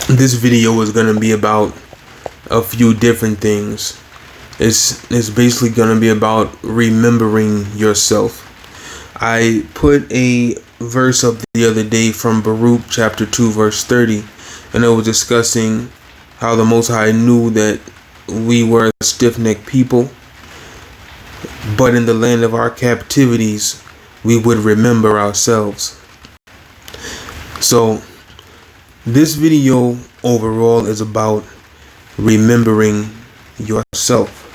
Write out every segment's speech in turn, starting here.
This video is going to be about a few different things. It's basically going to be about remembering yourself. I put a verse up the other day from Baruch chapter 2 verse 30, and it was discussing how the Most High knew that we were a stiff-necked people, but in the land of our captivities we would remember ourselves. So this video overall is about remembering yourself.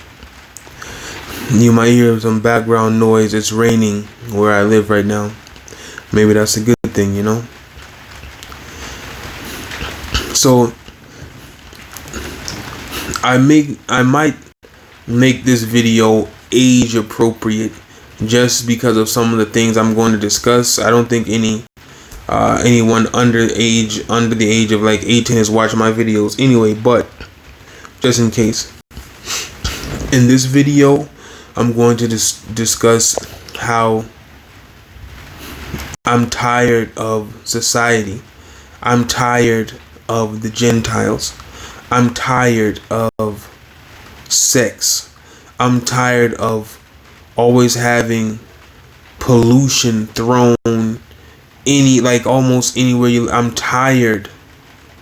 You might hear some background noise. It's raining where I live right now. Maybe that's a good thing, you know. So I might make this video age appropriate just because of some of the things I'm going to discuss. I don't think anyone under the age of like 18 is watching my videos anyway, but just in case. In this video, I'm going to discuss how I'm tired of society. I'm tired of the Gentiles. I'm tired of sex. I'm tired of always having pollution thrown almost anywhere I'm tired.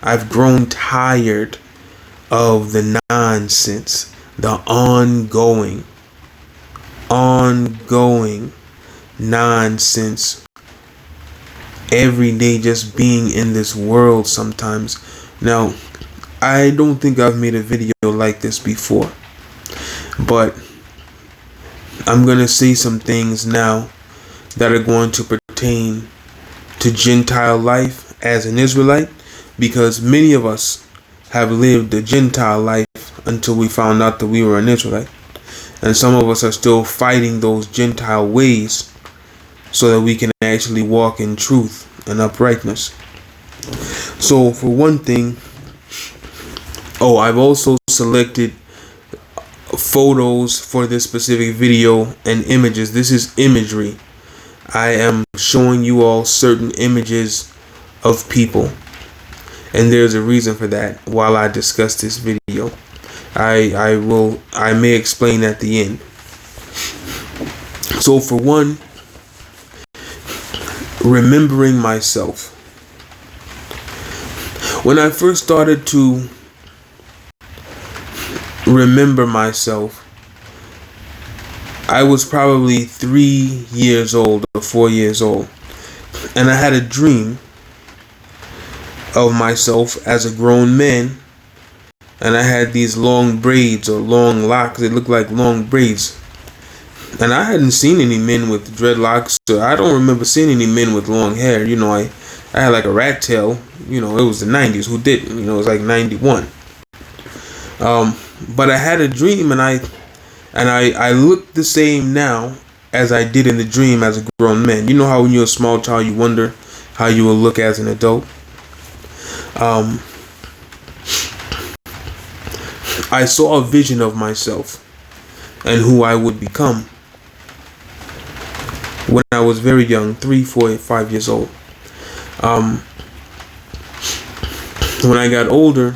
I've grown tired of the nonsense, the ongoing nonsense every day, just being in this world sometimes. Now, I don't think I've made a video like this before, but I'm gonna say some things now that are going to pertain to Gentile life as an Israelite, because many of us have lived a Gentile life until we found out that we were an Israelite. And some of us are still fighting those Gentile ways so that we can actually walk in truth and uprightness. So for one thing, I've also selected photos for this specific video and images. This is imagery. I am showing you all certain images of people, and there's a reason for that while I discuss this video. I may explain at the end. So for one, remembering myself. When I first started to remember myself, I was probably 3 years old or 4 years old, and I had a dream of myself as a grown man, and I had these long braids or long locks. They looked like long braids, and I hadn't seen any men with dreadlocks, so I don't remember seeing any men with long hair. You know, I had like a rat tail. You know, it was the 90s. Who didn't? You know, it was like 91. But I had a dream, and I look the same now as I did in the dream as a grown man. You know how when you're a small child, you wonder how you will look as an adult. I saw a vision of myself and who I would become when I was very young, 3, 4, 5 years old. When I got older,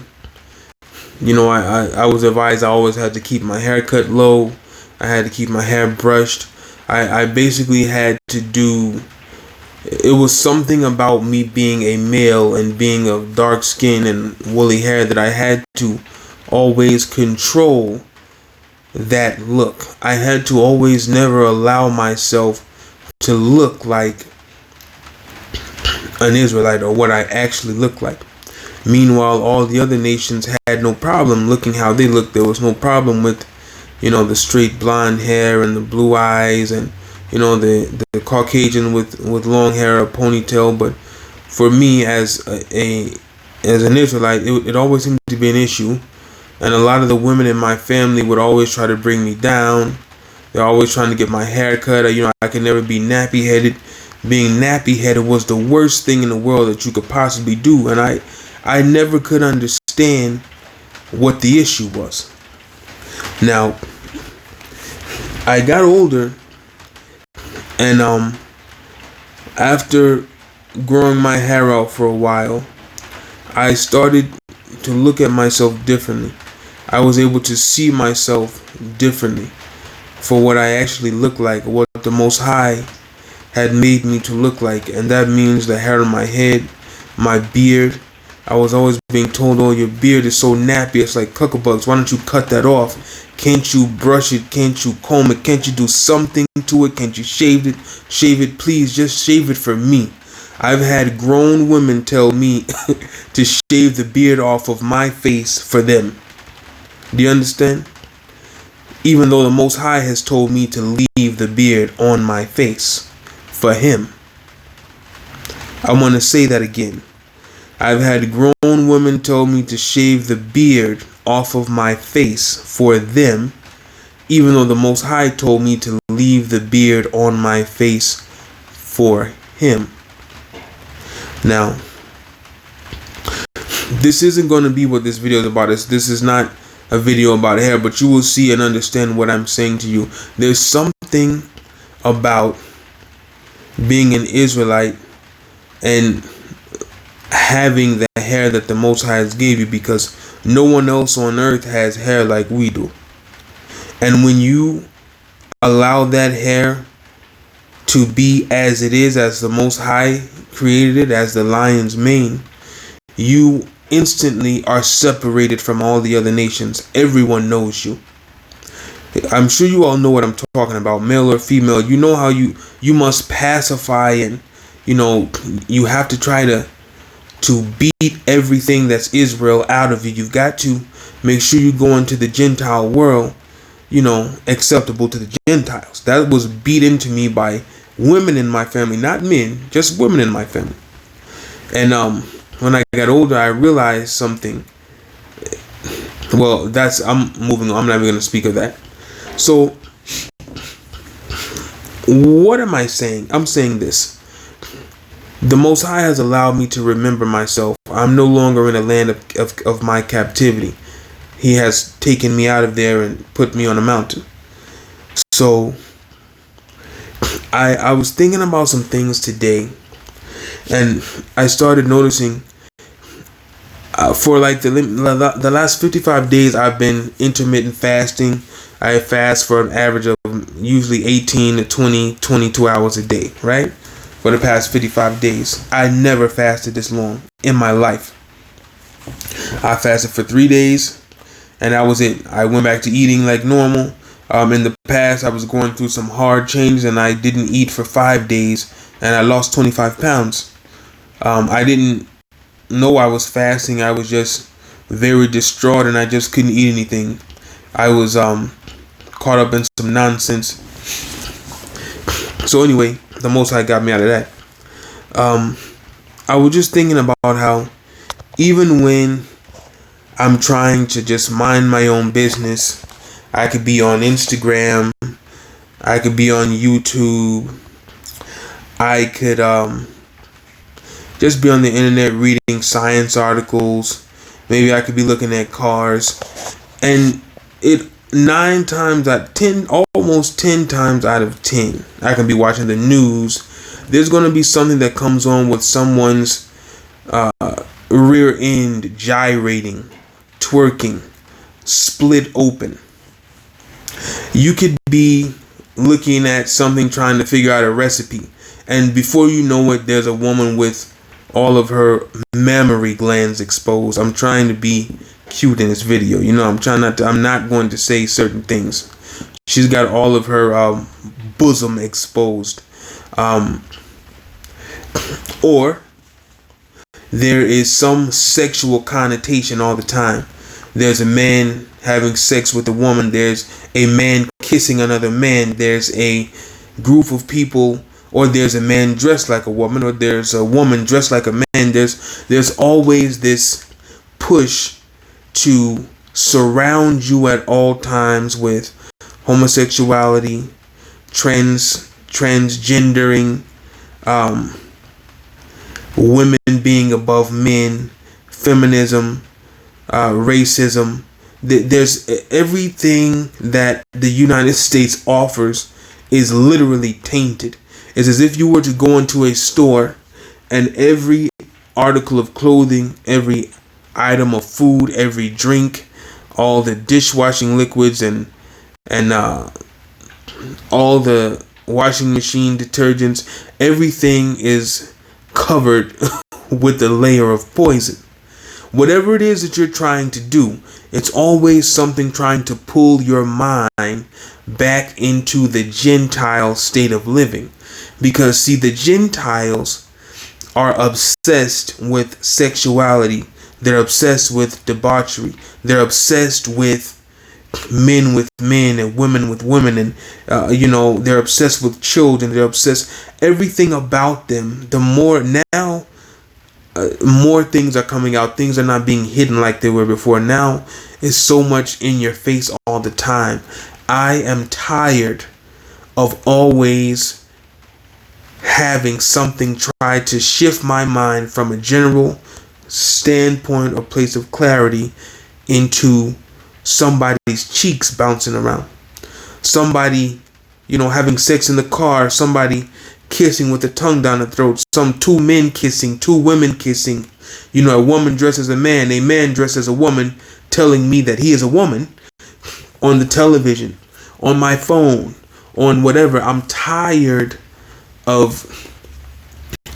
you know, I was advised I always had to keep my hair cut low. I had to keep my hair brushed. I basically had to do, it was something about me being a male and being of dark skin and woolly hair that I had to always control that look. I had to always never allow myself to look like an Israelite or what I actually look like. Meanwhile, all the other nations had no problem looking how they looked. There was no problem with, you know, the straight blonde hair and the blue eyes and, you know, the Caucasian with long hair or ponytail. But for me as an Israelite, it always seemed to be an issue. And a lot of the women in my family would always try to bring me down. They're always trying to get my hair cut. You know, I could never be nappy-headed. Being nappy-headed was the worst thing in the world that you could possibly do. And I never could understand what the issue was. Now, I got older, and after growing my hair out for a while, I started to look at myself differently. I was able to see myself differently for what I actually look like, what the Most High had made me to look like. And that means the hair on my head, my beard. I was always being told, oh, your beard is so nappy, it's like cuckabugs. Why don't you cut that off? Can't you brush it? Can't you comb it? Can't you do something to it? Can't you shave it? Shave it, please. Just shave it for me. I've had grown women tell me to shave the beard off of my face for them. Do you understand? Even though the Most High has told me to leave the beard on my face for him. I want to say that again. I've had grown women tell me to shave the beard off of my face for them, even though the Most High told me to leave the beard on my face for him. Now, this isn't going to be what this video is about. This is not a video about hair, but you will see and understand what I'm saying to you. There's something about being an Israelite and having the hair that the Most High has gave you, because no one else on earth has hair like we do. And when you allow that hair to be as it is, as the Most High created it, as the lion's mane, you instantly are separated from all the other nations. Everyone knows you. I'm sure you all know what I'm talking about, male or female. You know how you must pacify, and you have to try to beat everything that's Israel out of you. You've got to make sure you go into the Gentile world, acceptable to the Gentiles. That was beat into me by women in my family, not men, just women in my family. And when I got older, I realized something. Well, I'm moving on. I'm not even going to speak of that. So, what am I saying? I'm saying this. The Most High has allowed me to remember myself. I'm no longer in a land of my captivity. He has taken me out of there and put me on a mountain. So, I was thinking about some things today, and I started noticing for like the last 55 days I've been intermittent fasting. I fast for an average of usually 18 to 22 hours a day, right? For the past 55 days. I never fasted this long in my life. I fasted for 3 days, and that was it. I went back to eating like normal. In the past, I was going through some hard changes, and I didn't eat for 5 days, and I lost 25 pounds. I didn't know I was fasting. I was just very distraught, and I just couldn't eat anything. I was caught up in some nonsense. So anyway, the Most High got me out of that. I was just thinking about how even when I'm trying to just mind my own business, I could be on Instagram, I could be on YouTube, I could just be on the internet reading science articles. Maybe I could be looking at cars, and it 9 times out of 10, almost 10 times out of 10, I can be watching the news. There's going to be something that comes on with someone's rear end gyrating, twerking, split open. You could be looking at something, trying to figure out a recipe, and before you know it, there's a woman with all of her mammary glands exposed. I'm trying to be cute in this video, I'm not going to say certain things. She's got all of her bosom exposed, or there is some sexual connotation all the time. There's a man having sex with a woman, there's a man kissing another man, there's a group of people, or there's a man dressed like a woman, or there's a woman dressed like a man. There's always this push to surround you at all times with homosexuality, transgendering, women being above men, feminism, racism. There's everything that the United States offers is literally tainted. It's as if you were to go into a store and every article of clothing, every item of food, every drink, all the dishwashing liquids, and all the washing machine detergents, everything is covered with a layer of poison. Whatever it is that you're trying to do, it's always something trying to pull your mind back into the Gentile state of living. Because, see, the Gentiles are obsessed with sexuality. They're obsessed with debauchery. They're obsessed with men with men and women with women, and they're obsessed with children. They're obsessed. Everything about them. The more now, more things are coming out. Things are not being hidden like they were before. Now it's so much in your face all the time. I am tired of always having something try to shift my mind from a general standpoint or place of clarity into somebody's cheeks bouncing around, somebody having sex in the car, somebody kissing with the tongue down the throat, two men kissing, two women kissing, a woman dressed as a man dressed as a woman, telling me that he is a woman on the television, on my phone, on whatever. I'm tired of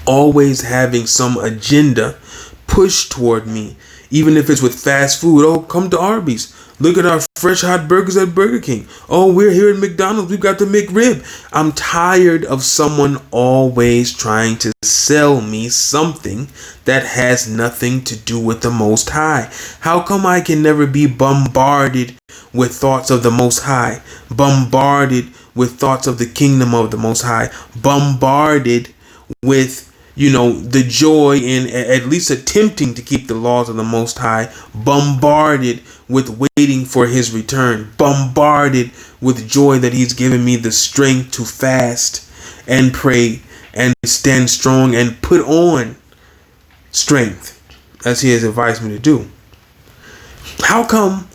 always having some agenda pushed toward me, even if it's with fast food. Oh, come to Arby's. Look at our fresh hot burgers at Burger King. Oh, we're here at McDonald's. We've got the McRib. I'm tired of someone always trying to sell me something that has nothing to do with the Most High. How come I can never be bombarded with thoughts of the Most High? Bombarded with thoughts of the kingdom of the Most High? Bombarded with the joy in at least attempting to keep the laws of the Most High, bombarded with waiting for his return, bombarded with joy that he's given me the strength to fast and pray and stand strong and put on strength as he has advised me to do. How come,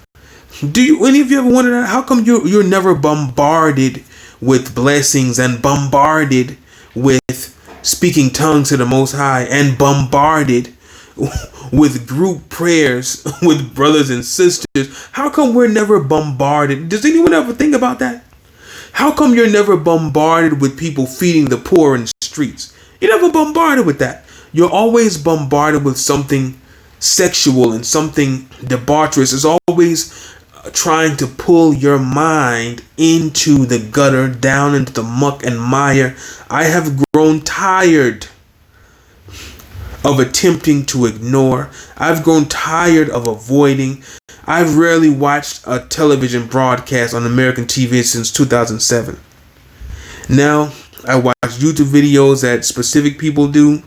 any of you ever wondered that? How come you're never bombarded with blessings and bombarded with speaking tongues to the Most High and bombarded with group prayers with brothers and sisters? How come we're never bombarded? Does anyone ever think about that? How come you're never bombarded with people feeding the poor in the streets? You're never bombarded with that. You're always bombarded with something sexual and something debaucherous. It's always trying to pull your mind into the gutter, down into the muck and mire. I have grown tired of attempting to ignore. I've grown tired of avoiding. I've rarely watched a television broadcast on American TV since 2007. Now, I watch YouTube videos that specific people do.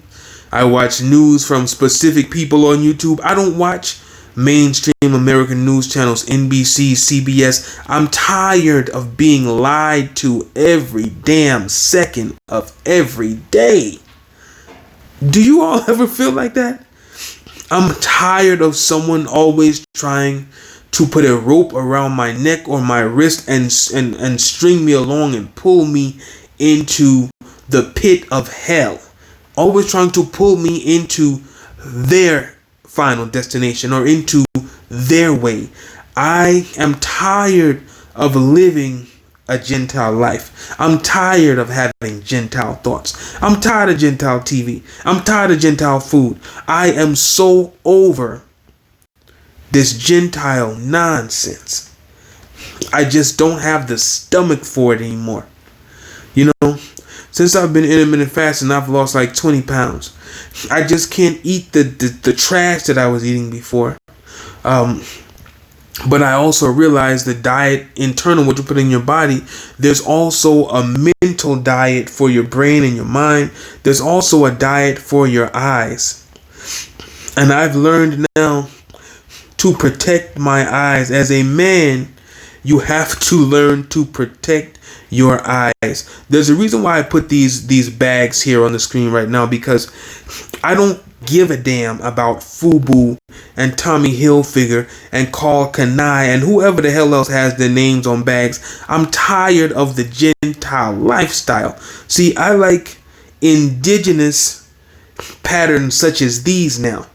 I watch news from specific people on YouTube. I don't watch mainstream American news channels, NBC, CBS. I'm tired of being lied to every damn second of every day. Do you all ever feel like that? I'm tired of someone always trying to put a rope around my neck or my wrist and string me along and pull me into the pit of hell. Always trying to pull me into their final destination or into their way. I am tired of living a Gentile life. I'm tired of having Gentile thoughts. I'm tired of Gentile TV. I'm tired of Gentile food. I am so over this Gentile nonsense. I just don't have the stomach for it anymore. Since I've been intermittent fasting, I've lost like 20 pounds. I just can't eat the trash that I was eating before. But I also realized the diet internal, what you put in your body, there's also a mental diet for your brain and your mind. There's also a diet for your eyes. And I've learned now to protect my eyes. As a man, you have to learn to protect your eyes. There's a reason why I put these bags here on the screen right now, because I don't give a damn about Fubu and Tommy Hilfiger and Carl Kanai and whoever the hell else has their names on bags. I'm tired of the Gentile lifestyle. See, I like indigenous patterns such as these now.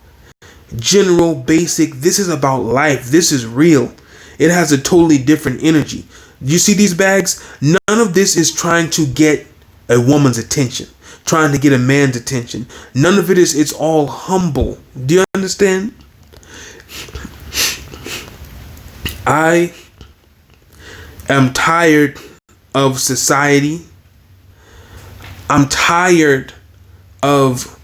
general, basic. This is about life. This is real. It has a totally different energy. You see these bags? None of this is trying to get a woman's attention, trying to get a man's attention. None of it is, it's all humble. Do you understand? I am tired of society. I'm tired of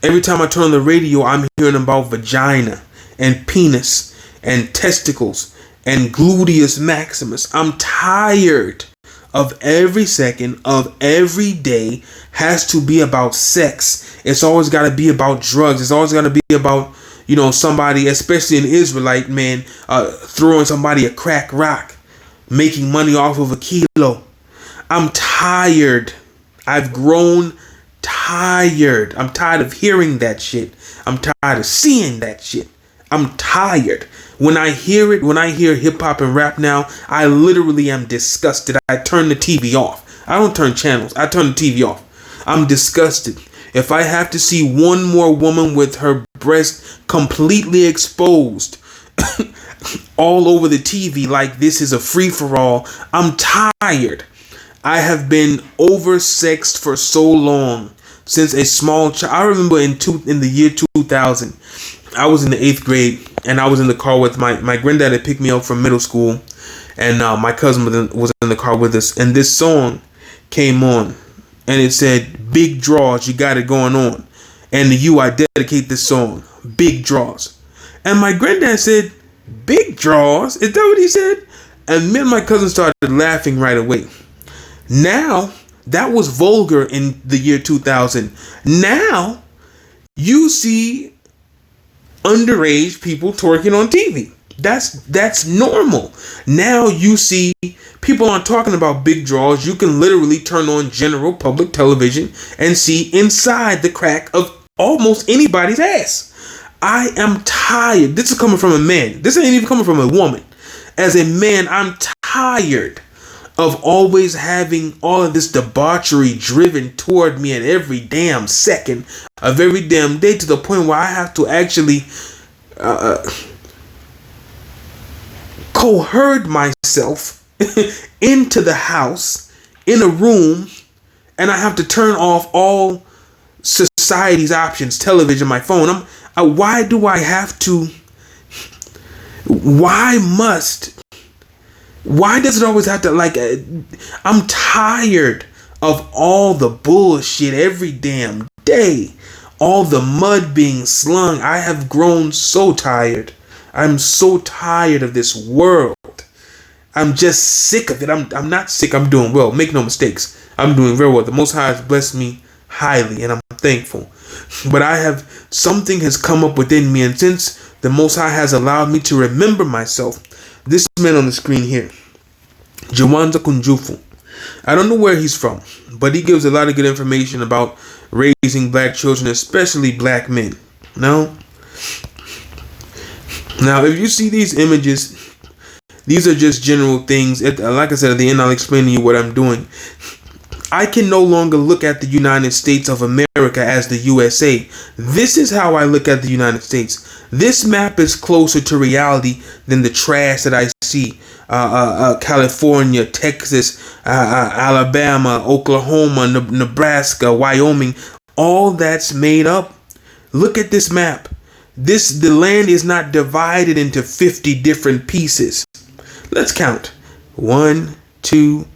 every time I turn on the radio, I'm hearing about vagina and penis and testicles and gluteus maximus. I'm tired of every second of every day has to be about sex. It's always got to be about drugs. It's always got to be about, somebody, especially an Israelite man, throwing somebody a crack rock, making money off of a kilo. I'm tired. I've grown tired. I'm tired of hearing that shit. I'm tired of seeing that shit. I'm tired. When I hear it, when I hear hip hop and rap now, I literally am disgusted. I turn the TV off. I don't turn channels. I turn the TV off. I'm disgusted. If I have to see one more woman with her breast completely exposed all over the TV like this is a free-for-all, I'm tired. I have been oversexed for so long. Since a small child. I remember in the year 2000, I was in the 8th grade and I was in the car with my granddad had picked me up from middle school, and my cousin was in the car with us, and this song came on and it said, "Big Draws, you got it going on." And to you I dedicate this song, Big Draws. And my granddad said, "Big Draws?" Is that what he said? And me and my cousin started laughing right away. Now, that was vulgar in the year 2000. Now, you see underage people twerking on TV. That's normal. Now you see people aren't talking about big draws. You can literally turn on general public television and see inside the crack of almost anybody's ass. I am tired. This is coming from a man. This ain't even coming from a woman. As a man, I'm tired of always having all of this debauchery driven toward me at every damn second of every damn day, to the point where I have to actually coherd myself into the house, in a room, and I have to turn off all society's options, television, my phone. Why do I have to? Why does it always have to, I'm tired of all the bullshit every damn day. All the mud being slung. I have grown so tired. I'm so tired of this world. I'm just sick of it. I'm not sick. I'm doing well. Make no mistakes. I'm doing very well. The Most High has blessed me highly, and I'm thankful. But something has come up within me, and since the Most High has allowed me to remember myself, this man on the screen here, Jawanza Kunjufu. I don't know where he's from, but he gives a lot of good information about raising black children, especially black men. Now, if you see these images, these are just general things. Like I said, at the end, I'll explain to you what I'm doing. I can no longer look at the United States of America as the USA. This is how I look at the United States. This map is closer to reality than the trash that I see. California, Texas, Alabama, Oklahoma, Nebraska, Wyoming. All that's made up. Look at this map. The land is not divided into 50 different pieces. Let's count. 1, 2,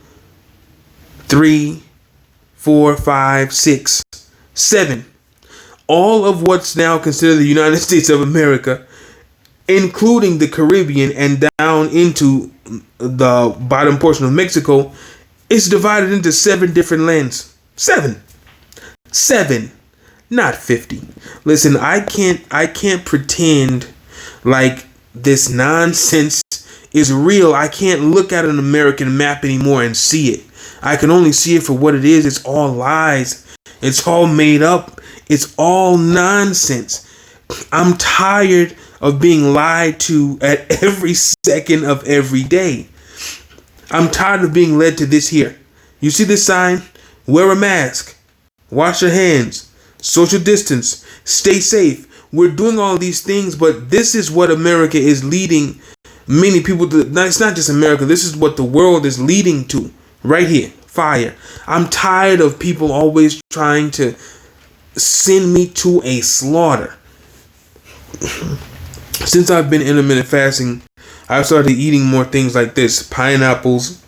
3, 4, 5, 6, 7. All of what's now considered the United States of America, including the Caribbean and down into the bottom portion of Mexico, is divided into 7 different lands. 7, not 50. Listen, I can't pretend like this nonsense is real. I can't look at an American map anymore and see it. I can only see it for what it is. It's all lies. It's all made up. It's all nonsense. I'm tired of being lied to at every second of every day. I'm tired of being led to this here. You see this sign? Wear a mask. Wash your hands. Social distance. Stay safe. we're doing all these things, but this is what America is leading many people to. It's not just America. This is what the world is leading to right here. Fire. I'm tired of people always trying to send me to a slaughter. Since I've been intermittent fasting, I've started eating more things like this: pineapples,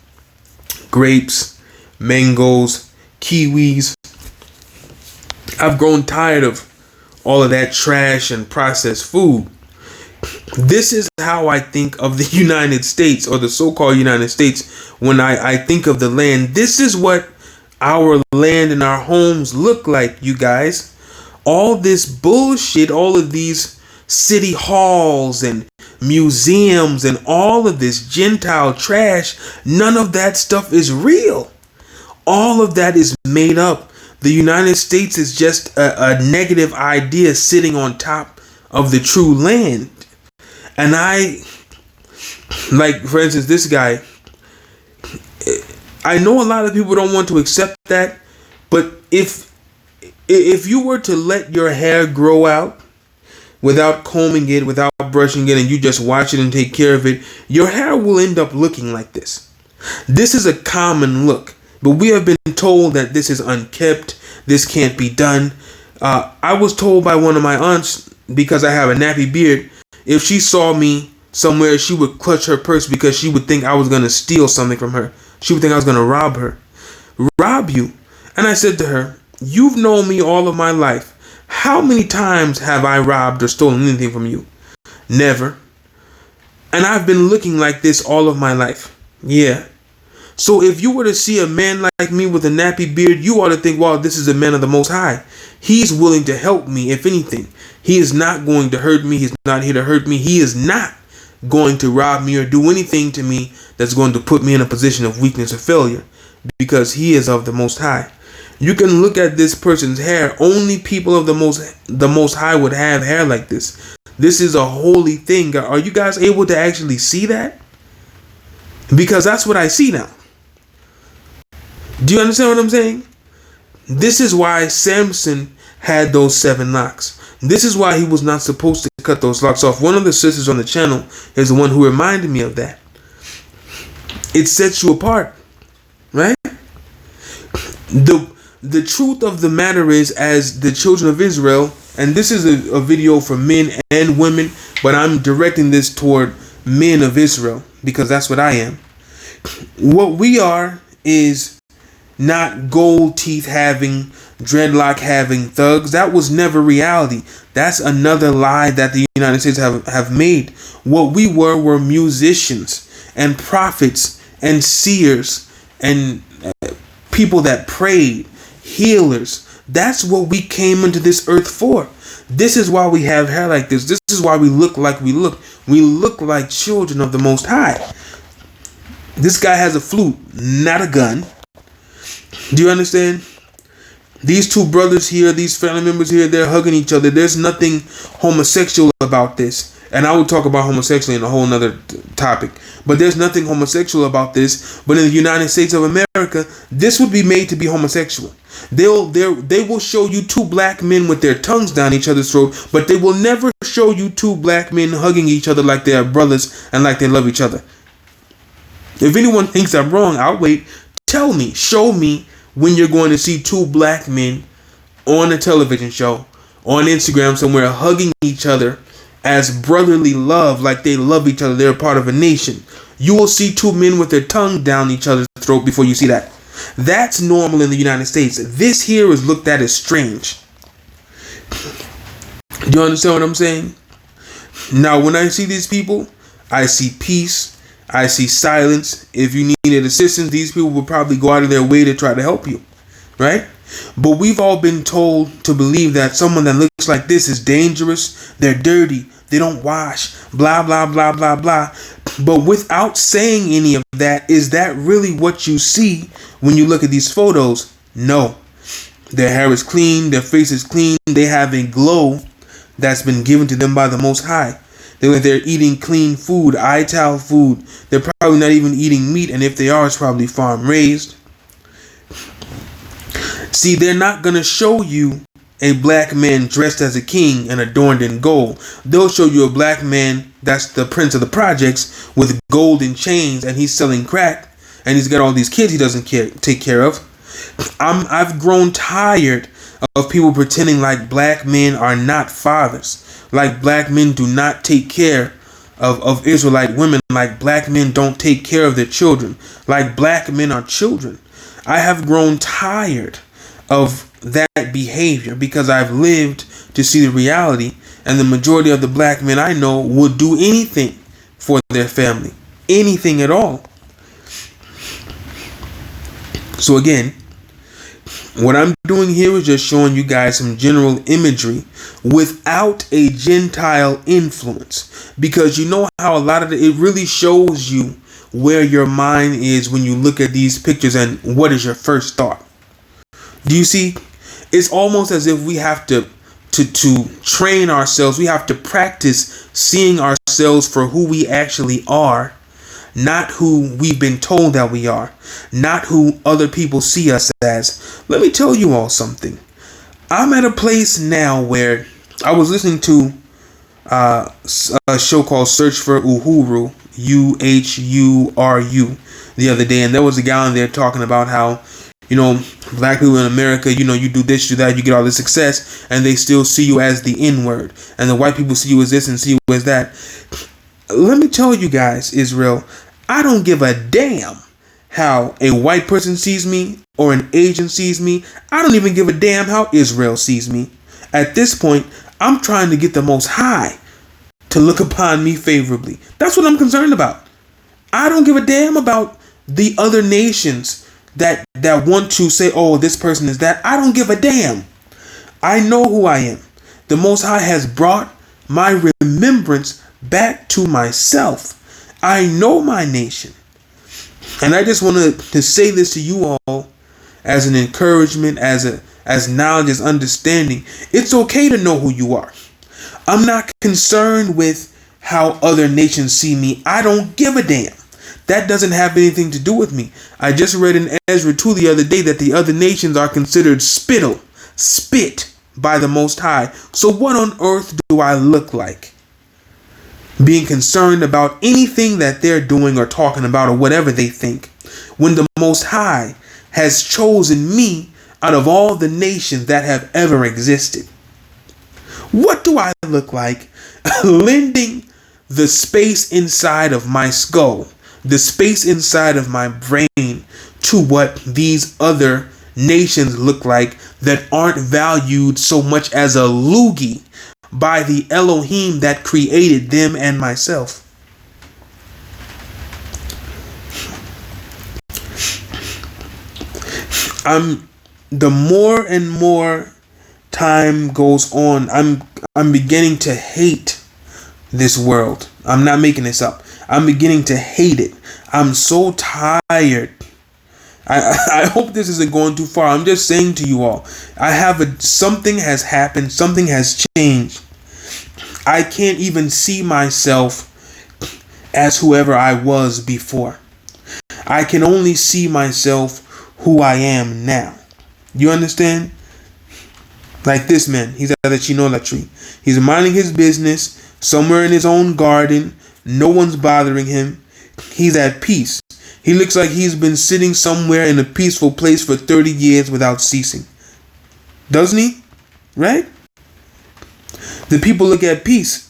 grapes, mangoes, kiwis. I've grown tired of all of that trash and processed food. This is how I think of the United States, or the so-called United States, when I think of the land. This is what our land and our homes look like, you guys. All this bullshit, all of these city halls and museums and all of this gentile trash, none of that stuff is real. All of that is made up. The United States is just a negative idea sitting on top of the true land. And like, for instance, this guy, I know a lot of people don't want to accept that, but if you were to let your hair grow out without combing it, without brushing it, and you just watch it and take care of it, your hair will end up looking like this. This is a common look, but we have been told that this is unkept, this can't be done. I was told by one of my aunts, because I have a nappy beard, if she saw me somewhere, she would clutch her purse because she would think I was going to steal something from her. She would think I was going to rob her. Rob you? And I said to her, you've known me all of my life. How many times have I robbed or stolen anything from you? Never. And I've been looking like this all of my life. Yeah. So if you were to see a man like me with a nappy beard, you ought to think, wow, this is a man of the Most High. He's willing to help me, if anything. He is not going to hurt me. He's not here to hurt me. He is not going to rob me or do anything to me that's going to put me in a position of weakness or failure, because he is of the Most High. You can look at this person's hair. Only people of the Most High would have hair like this. This is a holy thing. Are you guys able to actually see that? Because that's what I see now. Do you understand what I'm saying? This is why Samson had those 7 locks. This is why he was not supposed to cut those locks off. One of the sisters on the channel is the one who reminded me of that. It sets you apart, right? The truth of the matter is, as the children of Israel, and this is a video for men and women, but I'm directing this toward men of Israel because that's what I am. What we are is not gold teeth having, dreadlock having thugs. That was never reality. That's another lie that the United States have made. What we were musicians and prophets and seers and people that prayed, healers. That's what we came into this earth for. This is why we have hair like this. This is why we look like we look. We look like children of the Most High. This guy has a flute, not a gun. Do you understand? These two brothers here, these family members here, they're hugging each other. There's nothing homosexual about this. And I will talk about homosexuality in a whole nother topic. But there's nothing homosexual about this. But in the United States of America, this would be made to be homosexual. They will show you 2 black men with their tongues down each other's throat, but they will never show you 2 black men hugging each other like they are brothers and like they love each other. If anyone thinks I'm wrong, I'll wait. Tell me, show me when you're going to see 2 black men on a television show, on Instagram somewhere, hugging each other as brotherly love, like they love each other. They're a part of a nation. You will see 2 men with their tongue down each other's throat before you see that. That's normal in the United States. This here is looked at as strange. Do you understand what I'm saying? Now, when I see these people, I see peace. I see silence. If you needed assistance, these people will probably go out of their way to try to help you, right? But we've all been told to believe that someone that looks like this is dangerous, they're dirty, they don't wash, blah, blah, blah, blah, blah. But without saying any of that, is that really what you see when you look at these photos? No. Their hair is clean, their face is clean, they have a glow that's been given to them by the Most High. They're eating clean food, gentile food. They're probably not even eating meat, and if they are, it's probably farm raised. See, they're not going to show you a black man dressed as a king and adorned in gold. They'll show you a black man that's the prince of the projects with golden chains and he's selling crack and he's got all these kids he doesn't take care of. I've grown tired of people pretending like black men are not fathers, like black men do not take care of Israelite women, like black men don't take care of their children, like black men are children. I have grown tired of that behavior because I've lived to see the reality, and the majority of the black men I know would do anything for their family, anything at all. So again, what I'm doing here is just showing you guys some general imagery without a Gentile influence, because you know how a lot of it really shows you where your mind is when you look at these pictures and what is your first thought. Do you see? It's almost as if we have to train ourselves. We have to practice seeing ourselves for who we actually are, not who we've been told that we are, not who other people see us as. Let me tell you all something. I'm at a place now where I was listening to a show called Search for Uhuru, Uhuru, the other day, and there was a guy on there talking about how, you know, black people in America, you know, you do this, you do that, you get all this success, and they still see you as the N-word, and the white people see you as this and see you as that. Let me tell you guys, Israel, I don't give a damn how a white person sees me or an Asian sees me. I don't even give a damn how Israel sees me. At this point, I'm trying to get the Most High to look upon me favorably. That's what I'm concerned about. I don't give a damn about the other nations that want to say, oh, this person is that. I don't give a damn. I know who I am. The Most High has brought my remembrance back to myself. I know my nation. And I just want to say this to you all as an encouragement, as knowledge, as understanding. It's okay to know who you are. I'm not concerned with how other nations see me. I don't give a damn. That doesn't have anything to do with me. I just read in Ezra 2 the other day that the other nations are considered spit by the Most High. So what on earth do I look like? Being concerned about anything that they're doing or talking about or whatever they think, when the Most High has chosen me out of all the nations that have ever existed. What do I look like lending the space inside of my skull, the space inside of my brain, to what these other nations look like that aren't valued so much as a loogie by the Elohim that created them and myself? The more and more time goes on, I'm beginning to hate this world. I'm not making this up. I'm beginning to hate it. I'm so tired. I hope this isn't going too far. I'm just saying to you all, something has happened. Something has changed. I can't even see myself as whoever I was before. I can only see myself who I am now. You understand? Like this man, he's at the chinola tree. He's minding his business somewhere in his own garden. No one's bothering him. He's at peace. He looks like he's been sitting somewhere in a peaceful place for 30 years without ceasing. Doesn't he? Right? The people look at peace.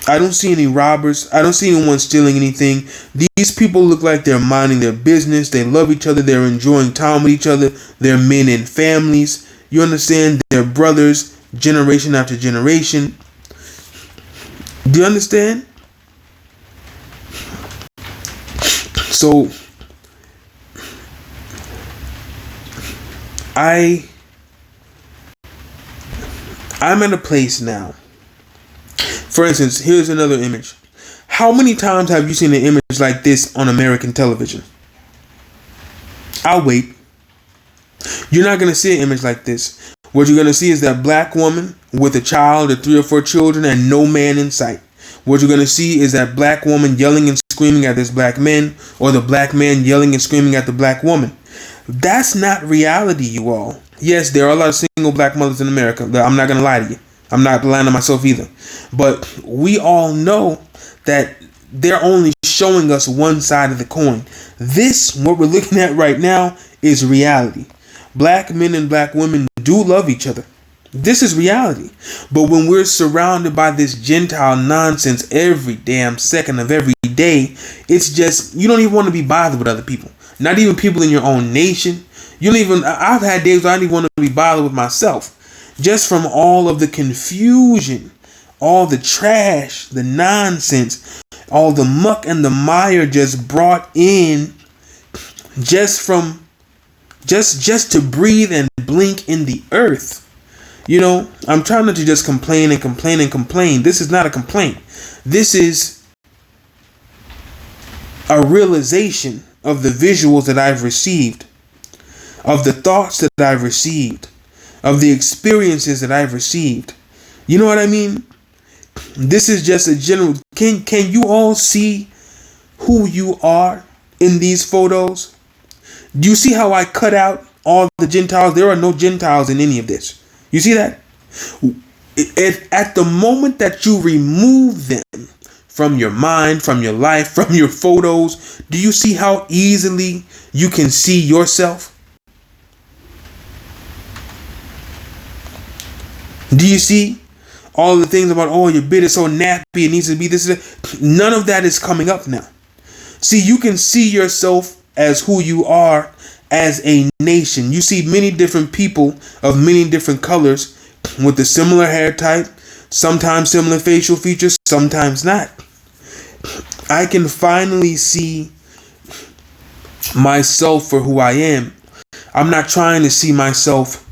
I don't see any robbers. I don't see anyone stealing anything. These people look like they're minding their business. They love each other. They're enjoying time with each other. They're men and families. You understand? They're brothers, generation after generation. Do you understand? So, I'm at a place now. For instance, here's another image. How many times have you seen an image like this on American television? I'll wait. You're not going to see an image like this. What you're going to see is that black woman with a child or 3 or 4 children and no man in sight. What you're going to see is that black woman yelling and screaming at this black man, or the black man yelling and screaming at the black woman. That's not reality, you all. Yes, there are a lot of single black mothers in America. I'm not going to lie to you. I'm not lying to myself either. But we all know that they're only showing us one side of the coin. This, what we're looking at right now, is reality. Black men and black women do love each other. This is reality. But when we're surrounded by this Gentile nonsense every damn second of every day, it's just, you don't even want to be bothered with other people. Not even people in your own nation. You don't even, I've had days where I don't even want to be bothered with myself. Just from all of the confusion, all the trash, the nonsense, all the muck and the mire just brought in just to breathe and blink in the earth. You know, I'm trying not to just complain and complain and complain. This is not a complaint. This is a realization of the visuals that I've received, of the thoughts that I've received, of the experiences that I've received. You know what I mean? This is just a general. Can you all see who you are in these photos? Do you see how I cut out all the Gentiles? There are no Gentiles in any of this. You see that? At the moment that you remove them from your mind, from your life, from your photos, do you see how easily you can see yourself? Do you see all the things about, oh, your beard is so nappy, it needs to be this? None of that is coming up now. See, you can see yourself as who you are as a nation. You see many different people of many different colors with a similar hair type, sometimes similar facial features, sometimes not. I can finally see myself for who I am. I'm not trying to see myself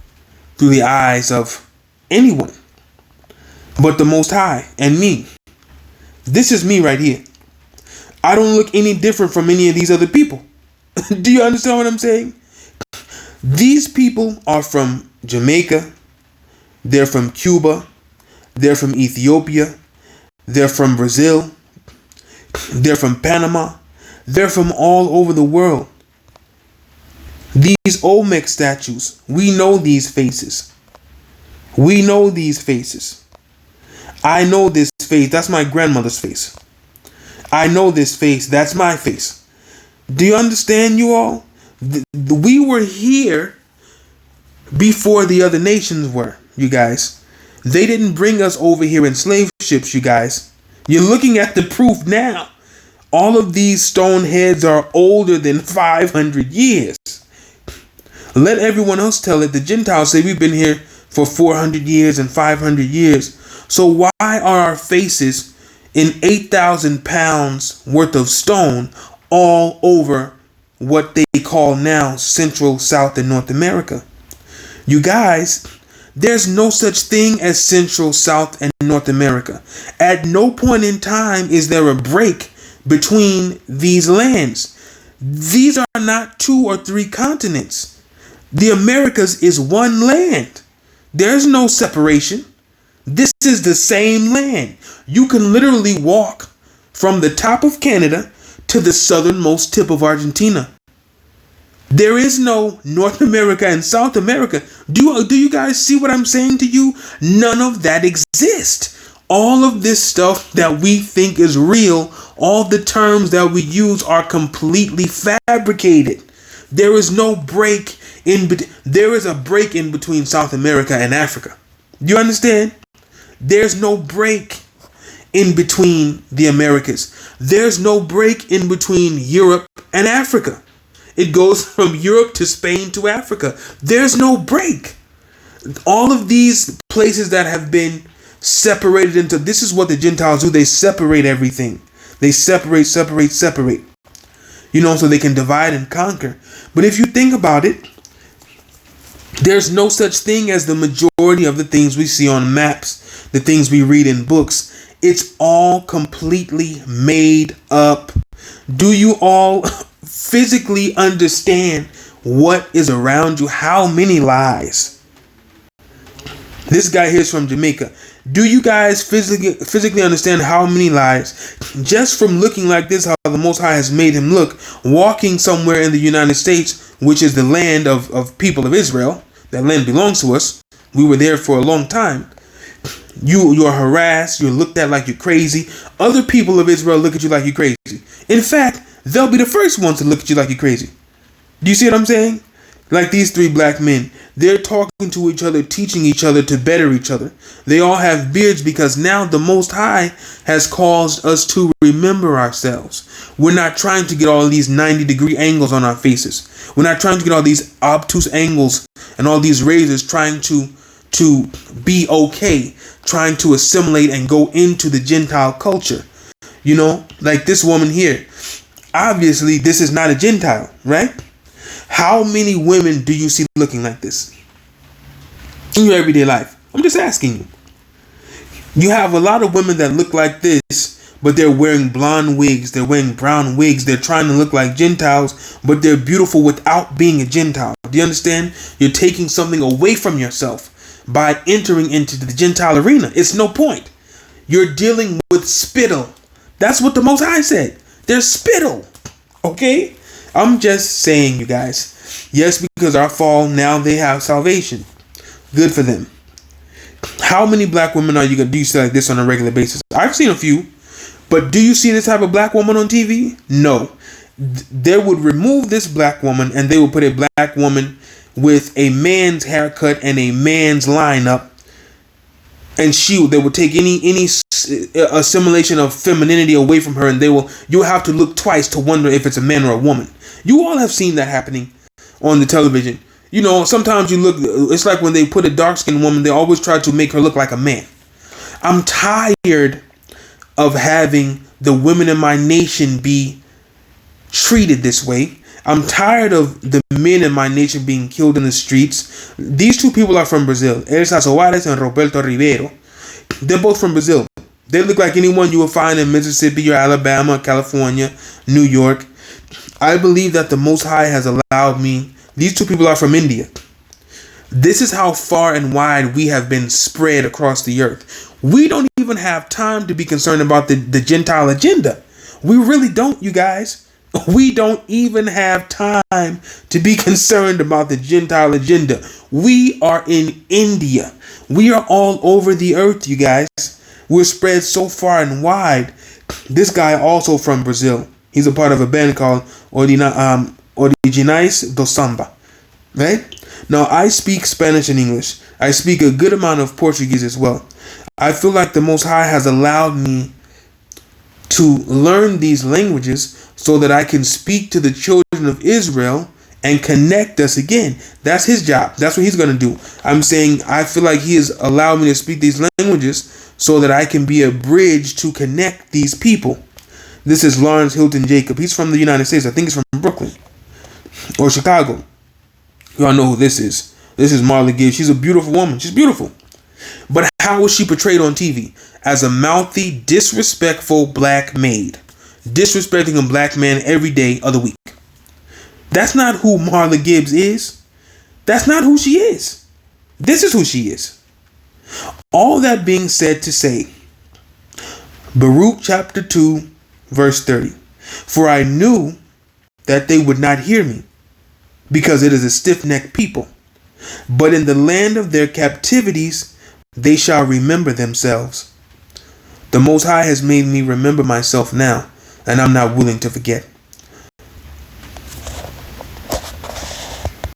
through the eyes of anyone but the Most High and me. This is me right here. I don't look any different from any of these other people. Do you understand what I'm saying? These people are from Jamaica. They're from Cuba. They're from Ethiopia. They're from Brazil. They're from Panama. They're from all over the world. These Olmec statues, we know these faces. We know these faces. I know this face. That's my grandmother's face. I know this face. That's my face. Do you understand, you all? We were here before the other nations were, you guys. They didn't bring us over here in slave ships, you guys. You're looking at the proof now. All of these stone heads are older than 500 years. Let everyone else tell it. The Gentiles say we've been here for 400 years and 500 years. So why are our faces in 8,000 pounds worth of stone all over what they call now Central, South, and North America? You guys, there's no such thing as Central, South, and North America. At no point in time is there a break between these lands. These are not 2 or 3 continents. The Americas is one land. There's no separation. This is the same land. You can literally walk from the top of Canada to the southernmost tip of Argentina. There is no North America and South America. Do you guys see what I'm saying to you? None of that exists. All of this stuff that we think is real, all the terms that we use are completely fabricated. There is no break there is a break in between South America and Africa. Do you understand? There's no break in between the Americas. There's no break in between Europe and Africa. It goes from Europe to Spain to Africa. There's no break. All of these places that have been separated into, this is what the Gentiles do. They separate everything. They separate. You know, so they can divide and conquer. But if you think about it, there's no such thing as the majority of the things we see on maps, the things we read in books. It's all completely made up. Do you all physically understand what is around you? How many lies? This guy here is from Jamaica. Do you guys physically understand how many lies? Just from looking like this, how the Most High has made him look, walking somewhere in the United States, which is the land of people of Israel, That land belongs to us. We were there for a long time. You are harassed. You're looked at like you're crazy. Other people of Israel look at you like you're crazy. In fact, they'll be the first ones to look at you like you're crazy. Do you see what I'm saying? Like these three black men, they're talking to each other, teaching each other to better each other. They all have beards because now the Most High has caused us to remember ourselves. We're not trying to get all these 90-degree angles on our faces. We're not trying to get all these obtuse angles and all these razors trying to be okay, trying to assimilate and go into the Gentile culture. You know, like this woman here. Obviously, this is not a Gentile, right? How many women do you see looking like this in your everyday life? I'm just asking you. You have a lot of women that look like this, but they're wearing blonde wigs, they're wearing brown wigs, they're trying to look like Gentiles, but they're beautiful without being a Gentile. Do you understand? You're taking something away from yourself by entering into the Gentile arena. It's no point. You're dealing with spittle. That's what the Most High said. There's spittle. Okay? I'm just saying, you guys. Yes, because our fall, now they have salvation. Good for them. How many black women do you see like this on a regular basis? I've seen a few. But do you see this type of black woman on TV? No. They would remove this black woman and they would put a black woman with a man's haircut and a man's lineup. And they will take any assimilation of femininity away from her, and you'll have to look twice to wonder if it's a man or a woman. You all have seen that happening on the television. You know, sometimes you look, it's like when they put a dark-skinned woman, they always try to make her look like a man. I'm tired of having the women in my nation be treated this way. I'm tired of the men in my nation being killed in the streets. These two people are from Brazil. Elsa Soares and Roberto Ribeiro. They're both from Brazil. They look like anyone you will find in Mississippi or Alabama, California, New York. I believe that the Most High has allowed me. These two people are from India. This is how far and wide we have been spread across the earth. We don't even have time to be concerned about the Gentile agenda. We really don't, you guys. We don't even have time to be concerned about the Gentile agenda. We are in India. We are all over the earth, you guys. We're spread so far and wide. This guy also from Brazil. He's a part of a band called Originais do Samba. Right? Now, I speak Spanish and English. I speak a good amount of Portuguese as well. I feel like the Most High has allowed me to learn these languages so that I can speak to the children of Israel and connect us again. That's his job. That's what he's going to do. I'm saying I feel like he has allowed me to speak these languages so that I can be a bridge to connect these people. This is Lawrence Hilton Jacob. He's from the United States. I think he's from Brooklyn or Chicago. You all know who this is. This is Marla Gibbs. She's a beautiful woman. She's beautiful. But how was she portrayed on TV? As a mouthy, disrespectful black maid. Disrespecting a black man every day of the week. That's not who Marla Gibbs is. That's not who she is. This is who she is. All that being said to say, Baruch chapter 2, verse 30. For I knew that they would not hear me, because it is a stiff-necked people. But in the land of their captivities, they shall remember themselves. The Most High has made me remember myself now, and I'm not willing to forget.